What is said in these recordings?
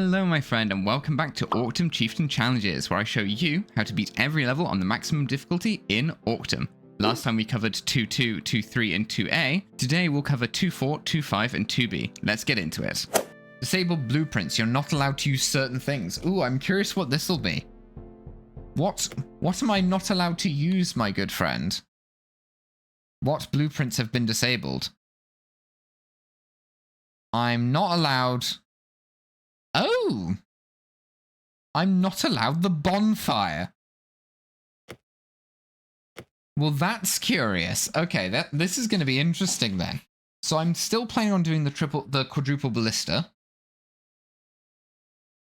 Hello my friend and welcome back to Orcdom Chieftain Challenges, where I show you how to beat every level on the maximum difficulty in Orcdom. Last time we covered 2.2, 2.3 and 2A. Today we'll cover 2.4, 2.5 and 2B. Let's get into it. Disable blueprints. You're not allowed to use certain things. Ooh, I'm curious what this will be. What am I not allowed to use, my good friend? What blueprints have been disabled? I'm not allowed... Oh! I'm not allowed the bonfire. Well, that's curious. Okay, this is going to be interesting then. So I'm still planning on doing the quadruple ballista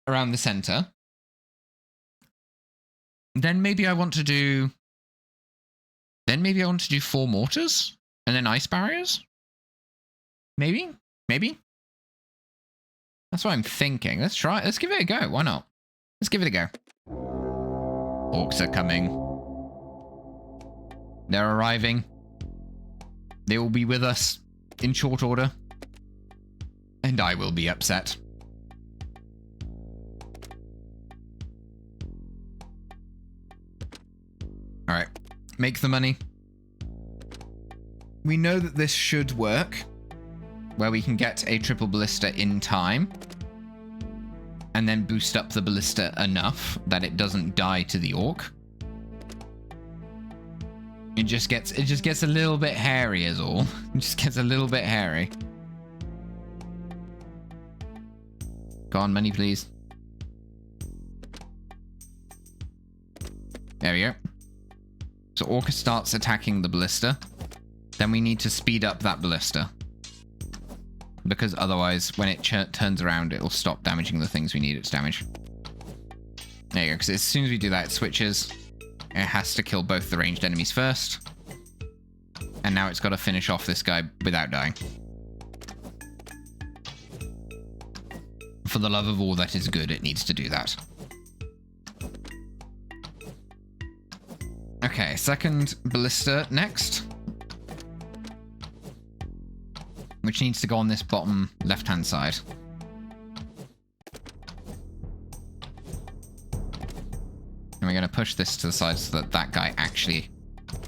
around the center. Then maybe I want to do 4 mortars and then ice barriers. Maybe. That's what I'm thinking. Let's try it. Let's give it a go. Why not? Let's give it a go. Orcs are coming. They're arriving. They will be with us in short order. And I will be upset. Alright. Make the money. We know that this should work, where we can get a triple ballista in time and then boost up the ballista enough that it doesn't die to the orc. It just gets a little bit hairy is all. It just gets a little bit hairy. Go on, money please. There we go. So Orca starts attacking the ballista. Then we need to speed up that ballista, because otherwise when it turns around it'll stop damaging the things we need it to damage. There you go, because as soon as we do that it switches. It has to kill both the ranged enemies first. And now it's got to finish off this guy without dying. For the love of all that is good, it needs to do that. Okay, second ballista next. Which needs to go on this bottom left-hand side. And we're going to push this to the side so that that guy actually...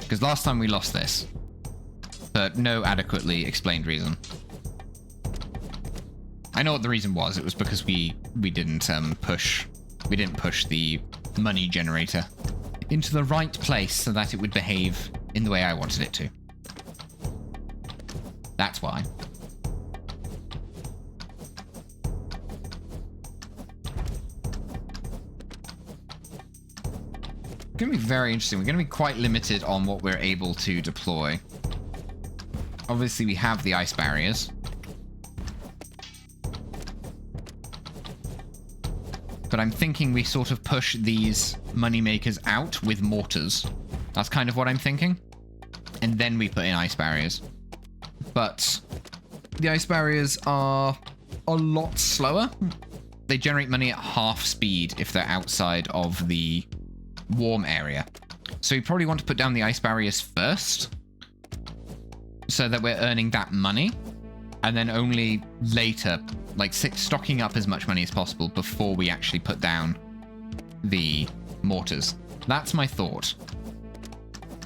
Because last time we lost this. For no adequately explained reason. I know what the reason was. It was because we didn't push the money generator into the right place so that it would behave in the way I wanted it to. That's why. It's going to be very interesting. We're going to be quite limited on what we're able to deploy. Obviously, we have the ice barriers. But I'm thinking we sort of push these moneymakers out with mortars. That's kind of what I'm thinking. And then we put in ice barriers. But the ice barriers are a lot slower. They generate money at half speed if they're outside of the warm area. So we probably want to put down the ice barriers first, so that we're earning that money, and then only later, like stocking up as much money as possible before we actually put down the mortars. That's my thought.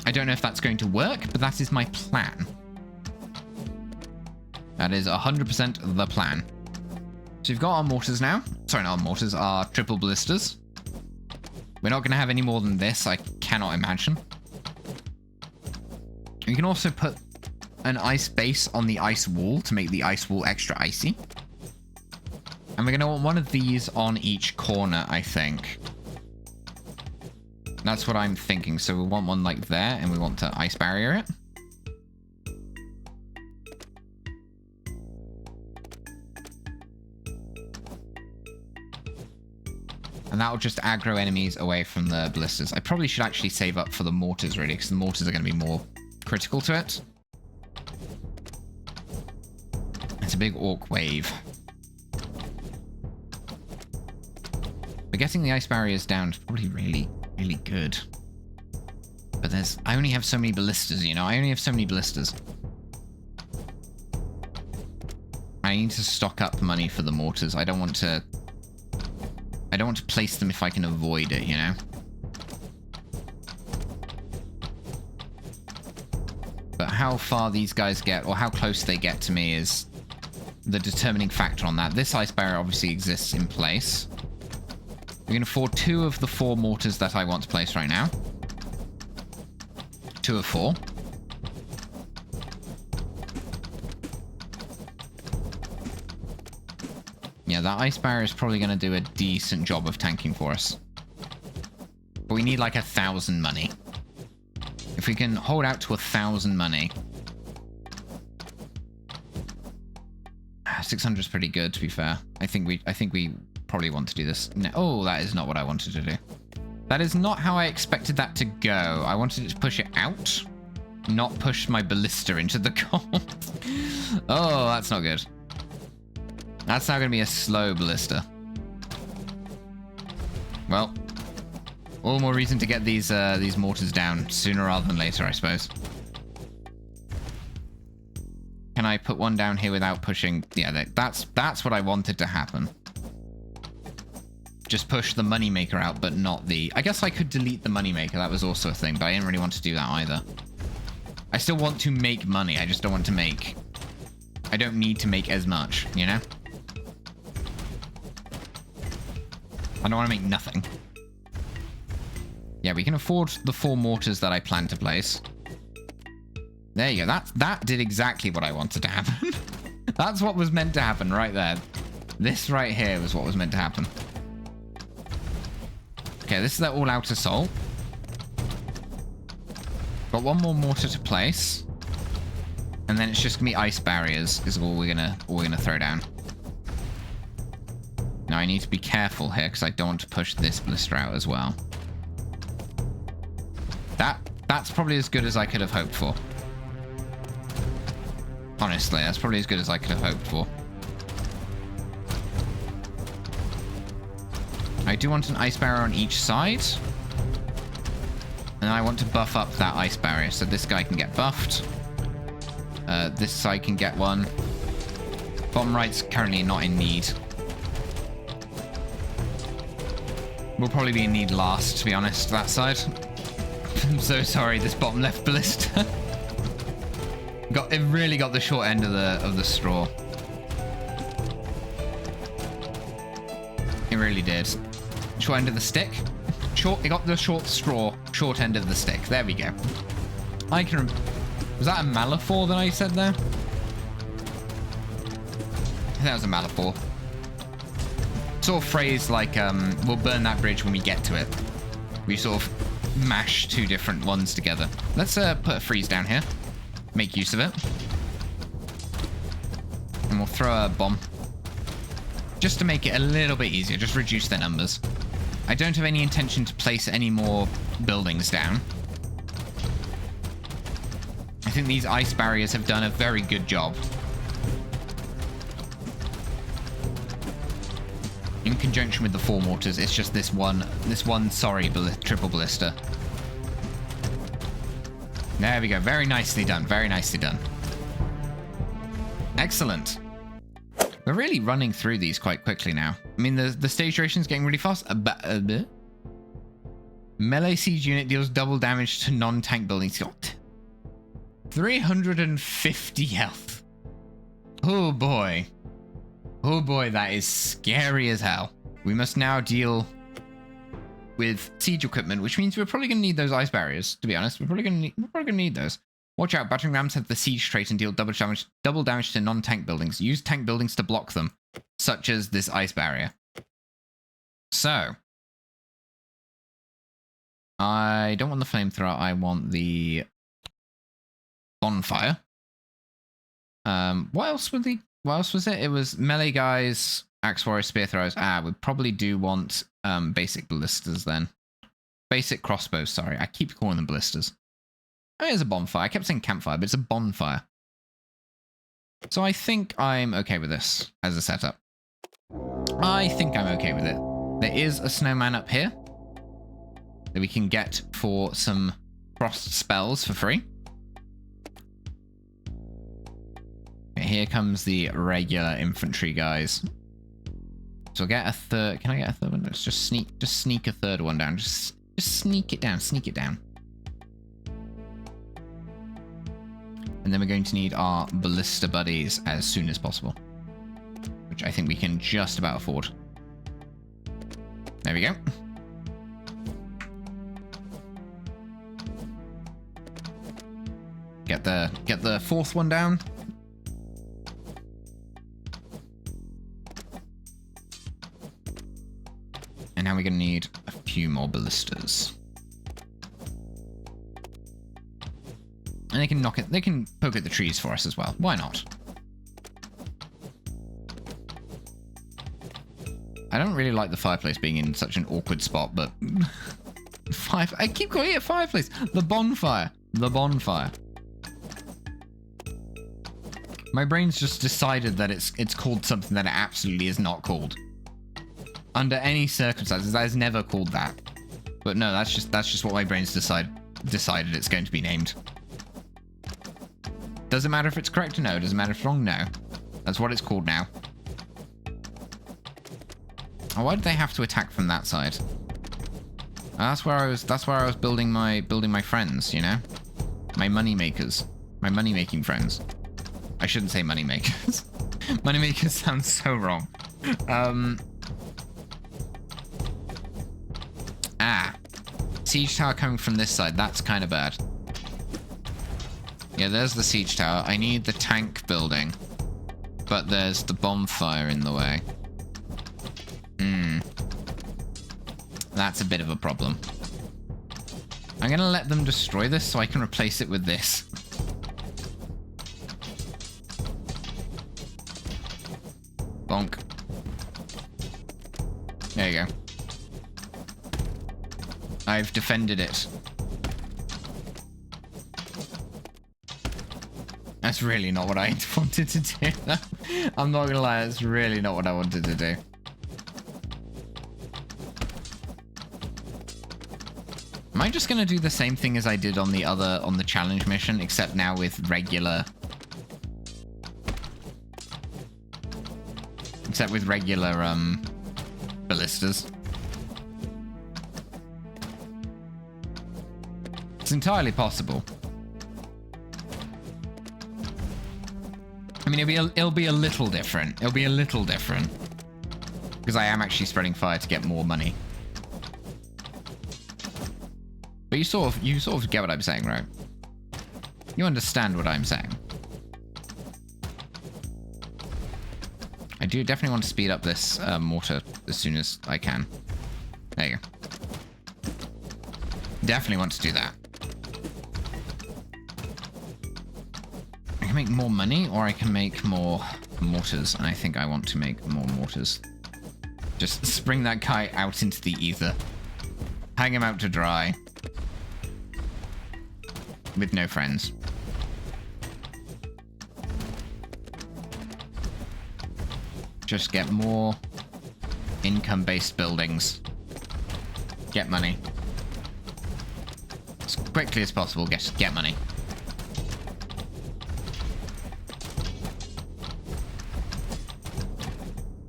I don't know if that's going to work, but that is my plan. That is 100% the plan. So we've got our mortars now. Sorry, not our mortars, our triple ballistas. We're not going to have any more than this, I cannot imagine. We can also put an ice base on the ice wall to make the ice wall extra icy. And we're going to want one of these on each corner, I think. That's what I'm thinking. So we want one like there, and we want to ice barrier it. And that'll just aggro enemies away from the ballistas. I probably should actually save up for the mortars, really, because the mortars are going to be more critical to it. It's a big orc wave. But getting the ice barriers down is probably really, really good. But I only have so many ballistas, you know? I only have so many ballistas. I need to stock up money for the mortars. I don't want to I don't want to place them if I can avoid it, you know? But how far these guys get, or how close they get to me, is the determining factor on that. This ice barrier obviously exists in place. We can afford 2 of the 4 mortars that I want to place right now. 2 of 4. Yeah, that ice barrier is probably going to do a decent job of tanking for us. But we need like 1,000 money. If we can hold out to 1,000 money. 600 is pretty good, to be fair. I think we probably want to do this. No, oh, that is not what I wanted to do. That is not how I expected that to go. I wanted it to push it out, not push my ballista into the gold. Oh, that's not good. That's now going to be a slow ballista. Well, all more reason to get these mortars down sooner rather than later, I suppose. Can I put one down here without pushing? Yeah, that's what I wanted to happen. Just push the moneymaker out, but not the... I guess I could delete the moneymaker. That was also a thing, but I didn't really want to do that either. I still want to make money. I just don't want to make... I don't need to make as much, you know? I don't want to make nothing. Yeah, we can afford the 4 mortars that I plan to place. There you go. That did exactly what I wanted to happen. That's what was meant to happen right there. This right here was what was meant to happen. Okay, this is their all-out assault. Got 1 more mortar to place. And then it's just gonna be ice barriers is all we're gonna throw down. Now I need to be careful here because I don't want to push this ballista out as well. That's probably as good as I could have hoped for. Honestly, that's probably as good as I could have hoped for. I do want an ice barrier on each side. And I want to buff up that ice barrier so this guy can get buffed. This side can get one. Bottom right's currently not in need. We'll probably be in need last, to be honest, that side. I'm so sorry, this bottom left ballista. It really got the short end of the straw. It really did. Short end of the stick. It got the short end of the stick. There we go. Was that a Malafor that I said there? I think that was a Malafor. Sort of phrase like, we'll burn that bridge when we get to it. We sort of mash 2 different ones together. Let's put a freeze down here. Make use of it. And we'll throw a bomb. Just to make it a little bit easier. Just reduce their numbers. I don't have any intention to place any more buildings down. I think these ice barriers have done a very good job. In conjunction with the 4 mortars, it's just this one sorry triple ballista. There we go. Very nicely done. Very nicely done. Excellent. We're really running through these quite quickly now. I mean, the stage duration is getting really fast. Melee siege unit deals double damage to non-tank buildings. Got 350 health. Oh boy. Oh boy, that is scary as hell. We must now deal with siege equipment, which means we're probably going to need those ice barriers, to be honest. We're probably going to need those. Watch out, battering rams have the siege trait and deal double damage to non-tank buildings. Use tank buildings to block them, such as this ice barrier. So, I don't want the flamethrower, I want the bonfire. What else was it? It was melee guys, axe warriors, spear throwers. We probably do want basic ballistas then. Basic crossbows, sorry. I keep calling them ballistas. Oh, it's a bonfire. I kept saying campfire, but it's a bonfire. So I think I'm okay with this as a setup. I think I'm okay with it. There is a snowman up here that we can get for some frost spells for free. Here comes the regular infantry guys. So I'll get a third. Can I get a third one? Let's just sneak a third one down. Just sneak it down. Sneak it down. And then we're going to need our ballista buddies as soon as possible, which I think we can just about afford. There we go. Get the fourth one down. And now we're going to need a few more ballistas. And they can poke at the trees for us as well. Why not? I don't really like the fireplace being in such an awkward spot, but I keep calling it a fireplace. The bonfire. The bonfire. My brain's just decided that it's called something that it absolutely is not called. Under any circumstances, that is never called that. But no, that's just what my brain's decided it's going to be named. Doesn't matter if it's correct or no. Doesn't matter if it's wrong. No, that's what it's called now. Oh, why did they have to attack from that side? That's where I was building my friends. You know, my money makers, my money making friends. I shouldn't say money makers. Money makers sounds so wrong. Siege tower coming from this side. That's kind of bad. Yeah, there's the siege tower. I need the tank building. But there's the bonfire in the way. That's a bit of a problem. I'm going to let them destroy this so I can replace it with this. Bonk. There you go. I've defended it. That's really not what I wanted to do. I'm not gonna lie, that's really not what I wanted to do. Am I just gonna do the same thing as I did on the challenge mission, except now with regular... ballistas? It's entirely possible. I mean, it'll be a little different. It'll be a little different. Because I am actually spreading fire to get more money. But you sort of get what I'm saying, right? You understand what I'm saying. I do definitely want to speed up this mortar as soon as I can. There you go. Definitely want to do that. I can make more money, or I can make more mortars, and I think I want to make more mortars. Just spring that guy out into the ether. Hang him out to dry. With no friends. Just get more income-based buildings. Get money. As quickly as possible, get money.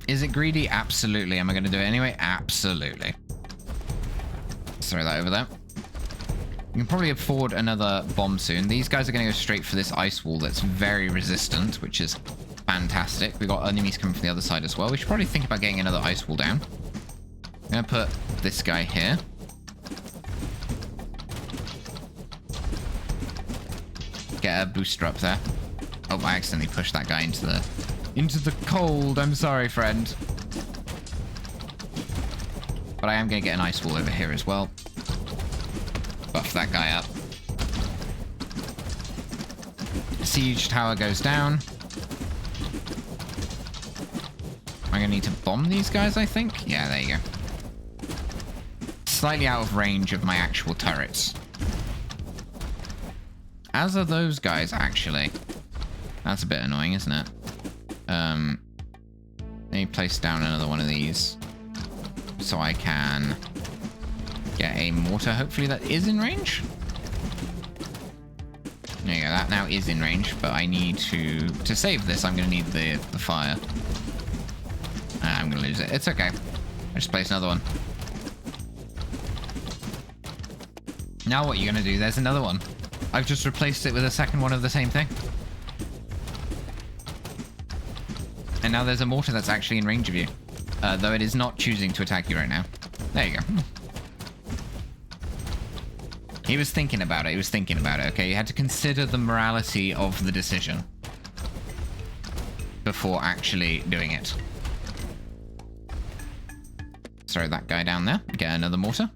Is it greedy? Absolutely. Am I going to do it anyway? Absolutely. Throw that over there. You can probably afford another bomb soon. These guys are going to go straight for this ice wall that's very resistant, which is fantastic. We've got enemies coming from the other side as well. We should probably think about getting another ice wall down. I'm going to put this guy here. Get a booster up there. Oh, I accidentally pushed that guy into the cold. I'm sorry, friend. But I am going to get an ice wall over here as well. Buff that guy up. Siege tower goes down. I'm going to need to bomb these guys, I think. Yeah, there you go. Slightly out of range of my actual turrets. As are those guys, actually. That's a bit annoying, isn't it? Let me place down another one of these so I can get a mortar, hopefully, that is in range. There you go, that now is in range, but I need to save this, I'm going to need the fire. I'm I'm going to lose it. It's okay. I just place another one. Now what are you going to do? There's another one. I've just replaced it with a second one of the same thing. And now there's a mortar that's actually in range of you. Though it is not choosing to attack you right now. There you go. He was thinking about it. He was thinking about it, okay? You had to consider the morality of the decision before actually doing it. Throw that guy down there. Get another mortar.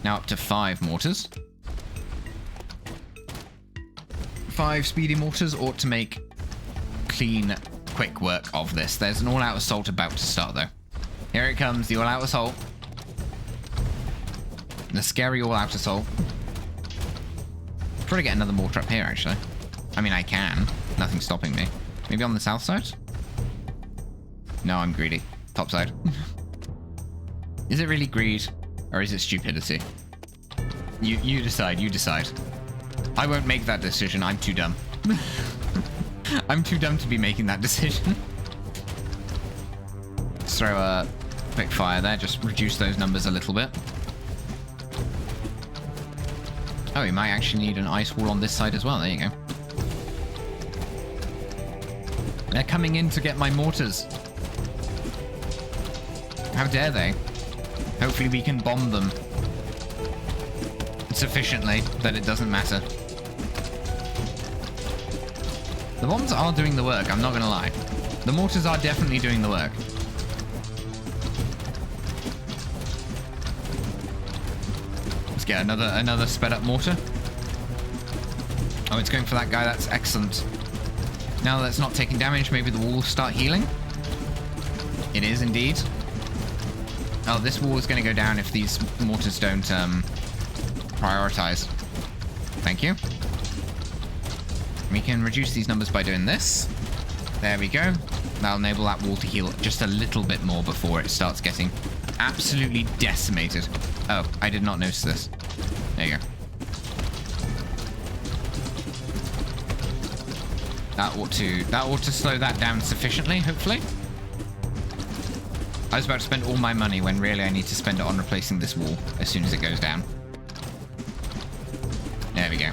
Now up to 5 mortars. 5 speedy mortars ought to make clean, quick work of this. There's an all-out assault about to start, though. Here it comes, the all-out assault. The scary all-out assault. Try to get another mortar up here, actually. I mean, I can. Nothing's stopping me. Maybe on the south side? No, I'm greedy. Top side. Is it really greed? Or is it stupidity? You decide, you decide. I won't make that decision, I'm too dumb. I'm too dumb to be making that decision. Let's throw a quick fire there, just reduce those numbers a little bit. Oh, we might actually need an ice wall on this side as well. There you go. They're coming in to get my mortars. How dare they? Hopefully we can bomb them sufficiently that it doesn't matter. The bombs are doing the work, I'm not gonna lie. The mortars are definitely doing the work. Let's get another sped up mortar. Oh, it's going for that guy. That's excellent. Now that it's not taking damage, maybe the wall will start healing. It is indeed. Oh, this wall is going to go down if these mortars don't prioritize. Thank you. We can reduce these numbers by doing this. There we go. That'll enable that wall to heal just a little bit more before it starts getting absolutely decimated. Oh, I did not notice this. There you go. That ought to slow that down sufficiently, hopefully. I was about to spend all my money when really I need to spend it on replacing this wall as soon as it goes down. There we go.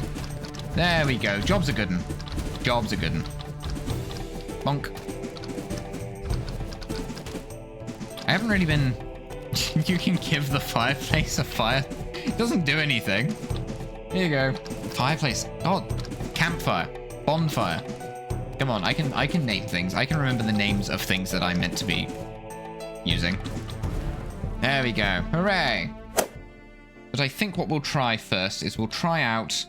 There we go. Job's a good one. Job's a good one. Bonk. I haven't really been... You can give the fireplace a fire. It doesn't do anything. Here you go. Fireplace. Oh, campfire. Bonfire. Come on, I can name things. I can remember the names of things that I'm meant to be using. There we go. Hooray! But I think what we'll try first is we'll try out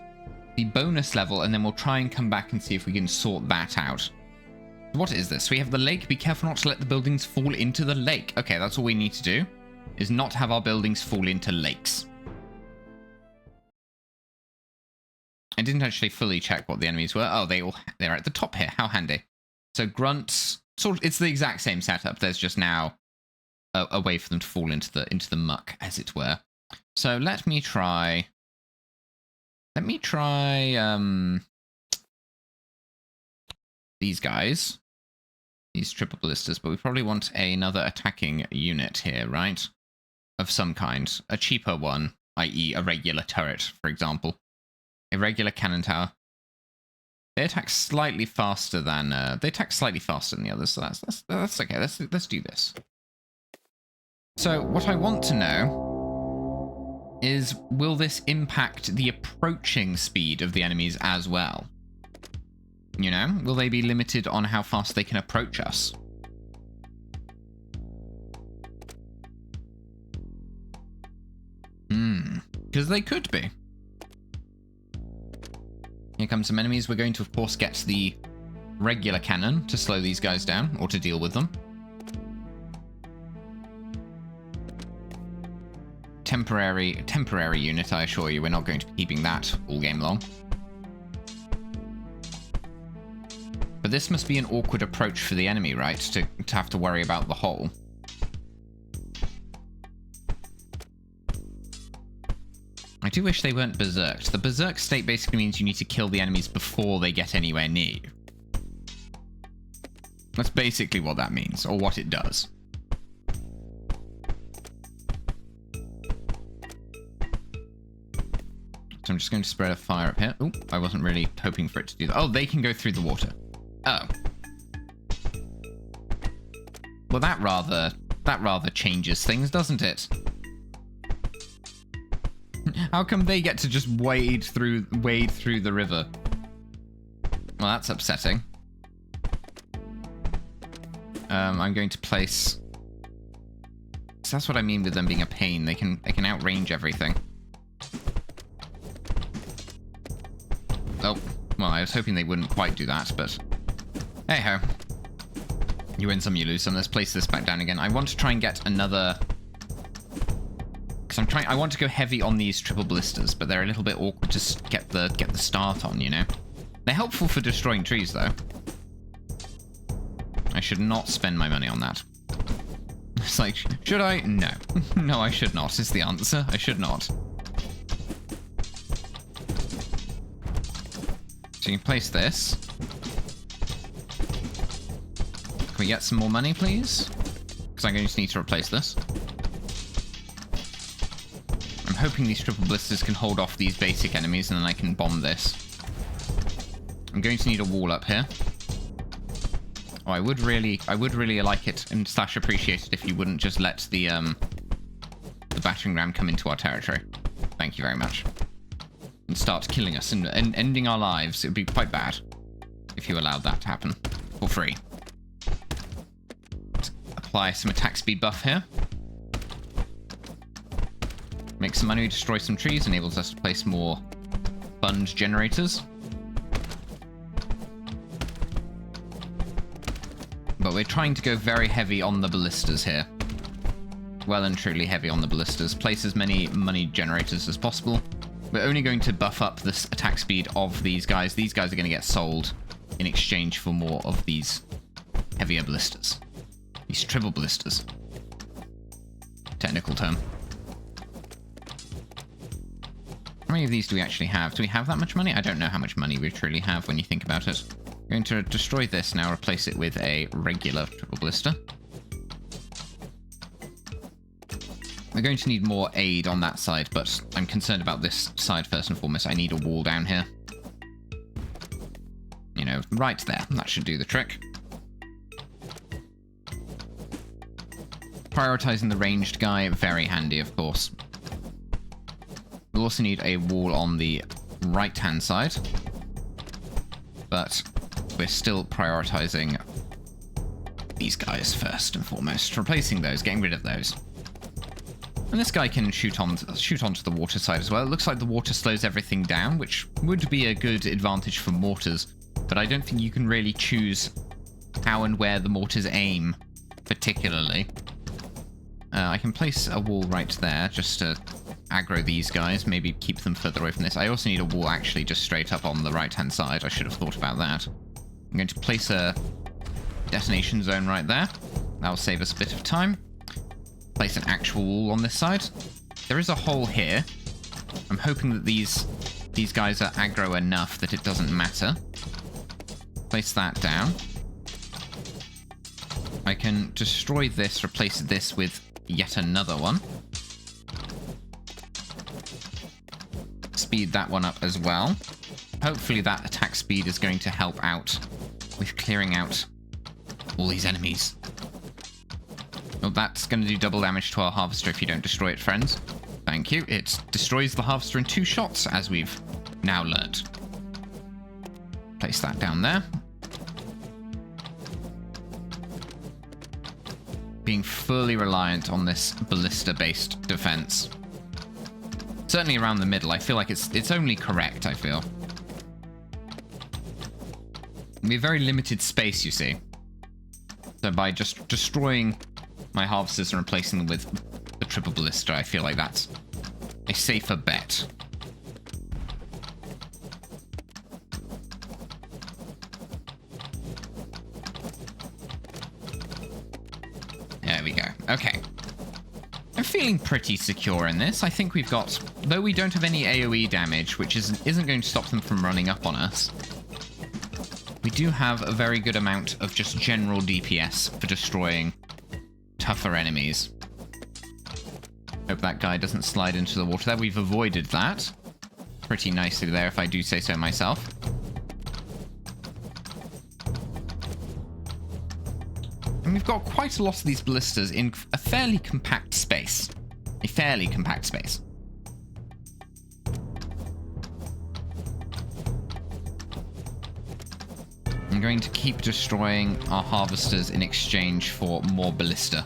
the bonus level, and then we'll try and come back and see if we can sort that out. What is this? We have the lake. Be careful not to let the buildings fall into the lake. Okay, that's all we need to do, is not have our buildings fall into lakes. I didn't actually fully check what the enemies were. Oh, they're at the top here. How handy. So grunts, it's the exact same setup. There's just now a way for them to fall into the muck, as it were. So let me try these guys. These triple ballistas, but we probably want another attacking unit here, right? Of some kind. A cheaper one, i.e. a regular turret, for example. A regular cannon tower. They attack slightly faster than the others, so that's okay. Let's do this. So what I want to know is, will this impact the approaching speed of the enemies as well? You know, will they be limited on how fast they can approach us? Because they could be. Here come some enemies. We're going to, of course, get the regular cannon to slow these guys down, or to deal with them. Temporary unit, I assure you. We're not going to be keeping that all game long. But this must be an awkward approach for the enemy, right? To have to worry about the hole. I do wish they weren't berserked. The berserk state basically means you need to kill the enemies before they get anywhere near you. That's basically what that means, or what it does. So I'm just going to spread a fire up here. Oh, I wasn't really hoping for it to do that. Oh, they can go through the water. Oh. Well, that rather changes things, doesn't it? How come they get to just wade through the river? Well, that's upsetting. I'm going to place... So that's what I mean with them being a pain. They can outrange everything. Oh, well, I was hoping they wouldn't quite do that, but hey-ho. You win some, you lose some. Let's place this back down again. I want to try and get another... Because I want to go heavy on these triple ballistas, but they're a little bit awkward to get the start on, you know? They're helpful for destroying trees, though. I should not spend my money on that. It's like, should I? No. No, I should not, is the answer. I should not. So you can place this. Can we get some more money, please? Because I'm going to need to replace this. I'm hoping these triple blisters can hold off these basic enemies, and then I can bomb this. I'm going to need a wall up here. Oh, I would really like it and / appreciate it if you wouldn't just let the battering ram come into our territory. Thank you very much. And start killing us and ending our lives. It would be quite bad if you allowed that to happen for free. Let's apply some attack speed buff here. Make some money, destroy some trees, enables us to place more fund generators. But we're trying to go very heavy on the ballistas here. Well and truly heavy on the ballistas. Place as many money generators as possible. We're only going to buff up this attack speed of these guys. These guys are going to get sold in exchange for more of these heavier ballistas. These triple ballistas. Technical term. How many of these do we actually have? Do we have that much money? I don't know how much money we truly have when you think about it. I'm going to destroy this now, replace it with a regular triple ballista. We're going to need more aid on that side, but I'm concerned about this side first and foremost. I need a wall down here. You know, right there. That should do the trick. Prioritizing the ranged guy, very handy, of course. We'll also need a wall on the right-hand side. But we're still prioritizing these guys first and foremost. Replacing those, getting rid of those. And this guy can shoot onto the water side as well. It looks like the water slows everything down, which would be a good advantage for mortars. But I don't think you can really choose how and where the mortars aim, particularly. I can place a wall right there, just to aggro these guys, maybe keep them further away from this. I also need a wall actually just straight up on the right-hand side. I should have thought about that. I'm going to place a detonation zone right there. That'll save us a bit of time. Place an actual wall on this side. There is a hole here. I'm hoping that these guys are aggro enough that it doesn't matter. Place that down. I can destroy this, replace this with yet another one. Speed that one up as well. Hopefully that attack speed is going to help out with clearing out all these enemies. Well, that's going to do double damage to our harvester if you don't destroy it, friends. Thank you. It destroys the harvester in 2 shots, as we've now learnt. Place that down there. Being fully reliant on this ballista-based defense. Certainly around the middle. I feel like it's only correct, I feel. We have very limited space, you see. So by just destroying my harvesters and replacing them with the triple ballista, I feel like that's a safer bet. There we go. Okay. I'm feeling pretty secure in this. I think we've got... Though we don't have any AoE damage, which isn't going to stop them from running up on us, we do have a very good amount of just general DPS for destroying tougher enemies. Hope that guy doesn't slide into the water there. We've avoided that. pretty nicely there, if I do say so myself. And we've got quite a lot of these ballistas in a fairly compact space. A fairly compact space. I'm going to keep destroying our harvesters in exchange for more ballista.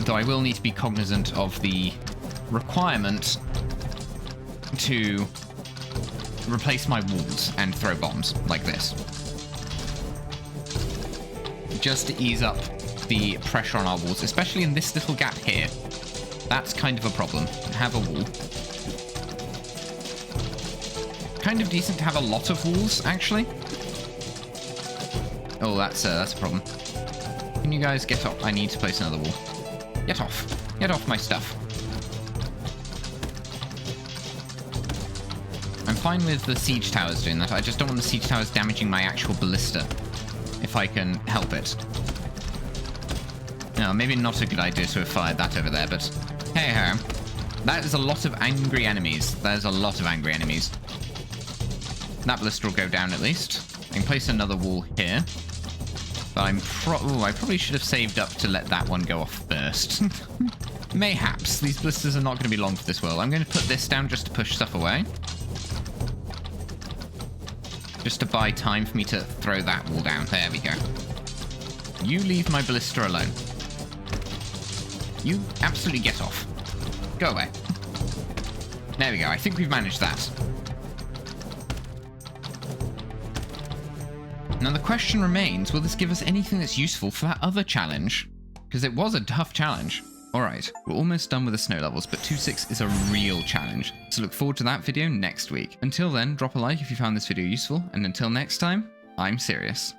Though I will need to be cognizant of the requirement to replace my walls and throw bombs like this. Just to ease up the pressure on our walls, especially in this little gap here. That's kind of a problem. Have a wall. Kind of decent to have a lot of walls, actually. Oh, that's a problem. Can you guys get off? I need to place another wall. Get off. Get off my stuff. I'm fine with the siege towers doing that. I just don't want the siege towers damaging my actual ballista, if I can help it. No, maybe not a good idea to have fired that over there, but hey-ho. That is a lot of angry enemies. There's a lot of angry enemies. That ballista will go down at least. I can place another wall here. But I probably should have saved up to let that one go off first. Mayhaps. These ballistas are not going to be long for this world. I'm going to put this down just to push stuff away. Just to buy time for me to throw that wall down. There we go. You leave my ballista alone. You absolutely get off. Go away. There we go. I think we've managed that. Now the question remains, will this give us anything that's useful for that other challenge? Because it was a tough challenge. Alright, we're almost done with the snow levels, but 2.6 is a real challenge. So look forward to that video next week. Until then, drop a like if you found this video useful, and until next time, I'm Sirius.